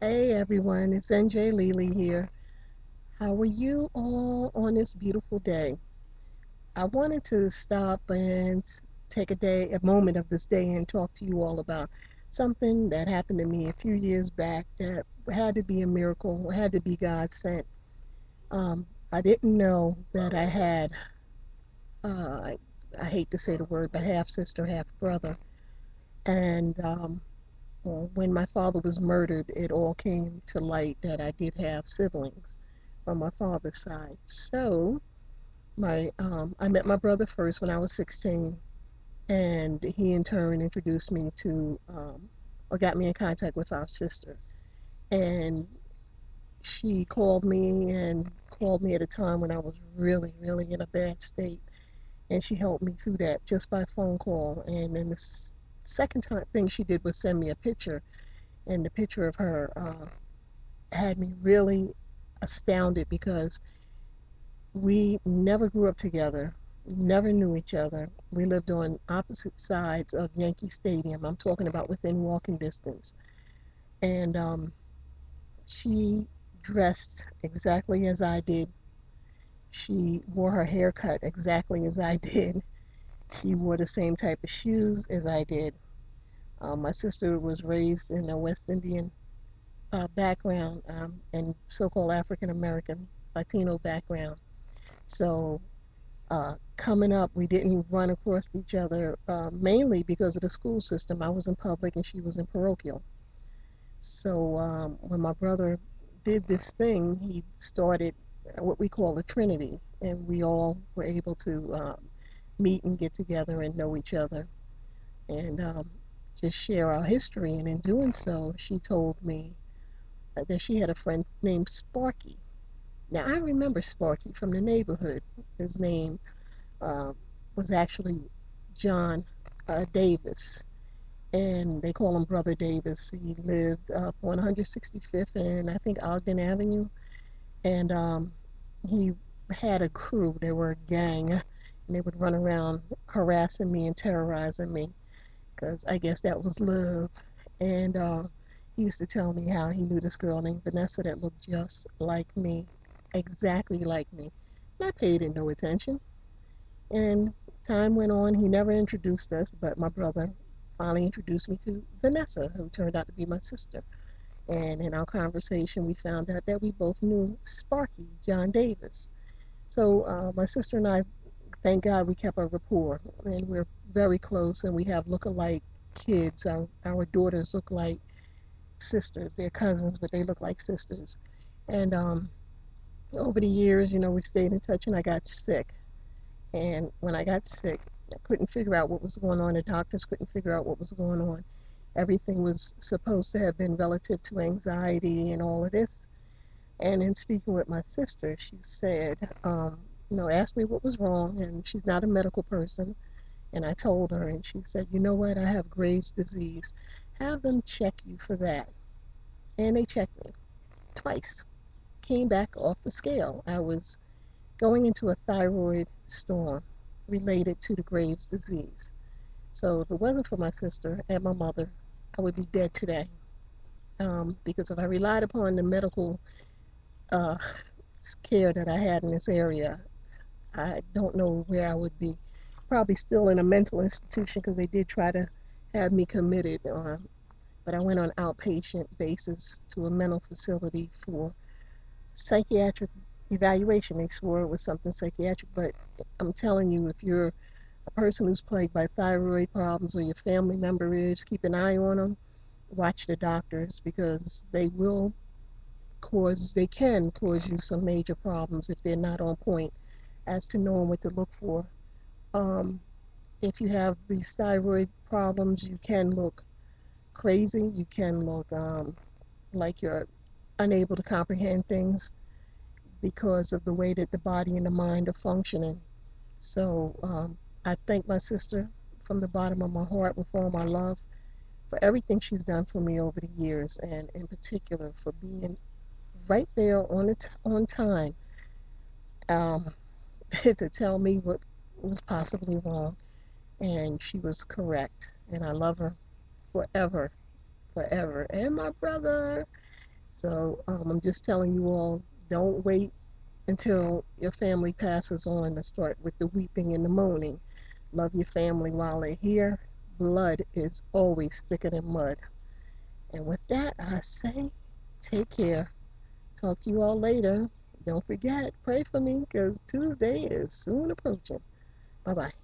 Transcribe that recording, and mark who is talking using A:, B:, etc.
A: Hey everyone, it's NJ Lely here. How are you all on this beautiful day? I wanted to stop and take a moment of this day and talk to you all about something that happened to me a few years back that had to be a miracle, had to be God sent. I didn't know that I had, I, I hate to say the word, but half sister, half brother. And well, when my father was murdered, it all came to light that I did have siblings from my father's side. So I met my brother first when I was 16, and he in turn introduced me to or got me in contact with our sister. And she called me at a time when I was really, really in a bad state, and she helped me through that just by phone call. And then the second time thing she did was send me a picture, and the picture of her had me really astounded because we never grew up together, never knew each other. We lived on opposite sides of Yankee Stadium. I'm talking about within walking distance. And she dressed exactly as I did. She wore her hair cut exactly as I did. She wore the same type of shoes as I did. My sister was raised in a West Indian background and so-called African American Latino background. So coming up, we didn't run across each other mainly because of the school system. I was in public and she was in parochial. So when my brother did this thing, he started what we call a trinity, and we all were able to meet and get together and know each other and just share our history. And in doing so, she told me that she had a friend named Sparky. Now I remember Sparky from the neighborhood. His name uh, was actually John Davis, and they call him Brother Davis. He lived up on 165th and I think Ogden Avenue, and he had a crew. They were a gang, and they would run around harassing me and terrorizing me because I guess that was love. And he used to tell me how he knew this girl named Vanessa that looked just like me, exactly like me. And I paid it no attention. And time went on. He never introduced us, but my brother finally introduced me to Vanessa, who turned out to be my sister. And in our conversation, we found out that we both knew Sparky, John Davis. So my sister and I, thank God, we kept our rapport, and we're very close, and we have look-alike kids. Our daughters look like sisters. They're cousins, but they look like sisters. And over the years, we stayed in touch, and I got sick. And when I got sick, I couldn't figure out what was going on. The doctors couldn't figure out what was going on. Everything was supposed to have been relative to anxiety and all of this. And in speaking with my sister, she said, asked me what was wrong, and she's not a medical person. And I told her, and she said, you know what? I have Graves' disease. Have them check you for that. And they checked me twice. Came back off the scale. I was going into a thyroid storm related to the Graves' disease. So if it wasn't for my sister and my mother, I would be dead today. Because if I relied upon the medical uh, care that I had in this area, I don't know where I would be. Probably still in a mental institution because they did try to have me committed. But I went on outpatient basis to a mental facility for psychiatric evaluation. They swore it was something psychiatric, but I'm telling you, if you're a person who's plagued by thyroid problems or your family member is, keep an eye on them. Watch the doctors because they can cause you some major problems if they're not on point as to knowing what to look for. Um, if you have these thyroid problems, you can look crazy. You can look like you're unable to comprehend things because of the way that the body and the mind are functioning. So I thank my sister from the bottom of my heart with all my love for everything she's done for me over the years, and in particular for being right there on time um, to tell me what was possibly wrong. And she was correct, and I love her forever, forever. And my brother, So I'm just telling you all, don't wait until your family passes on to start with the weeping and the moaning. Love your family while they're here. Blood is always thicker than mud. And with that, I say, take care. Talk to you all later. Don't forget, pray for me because Tuesday is soon approaching. Bye bye.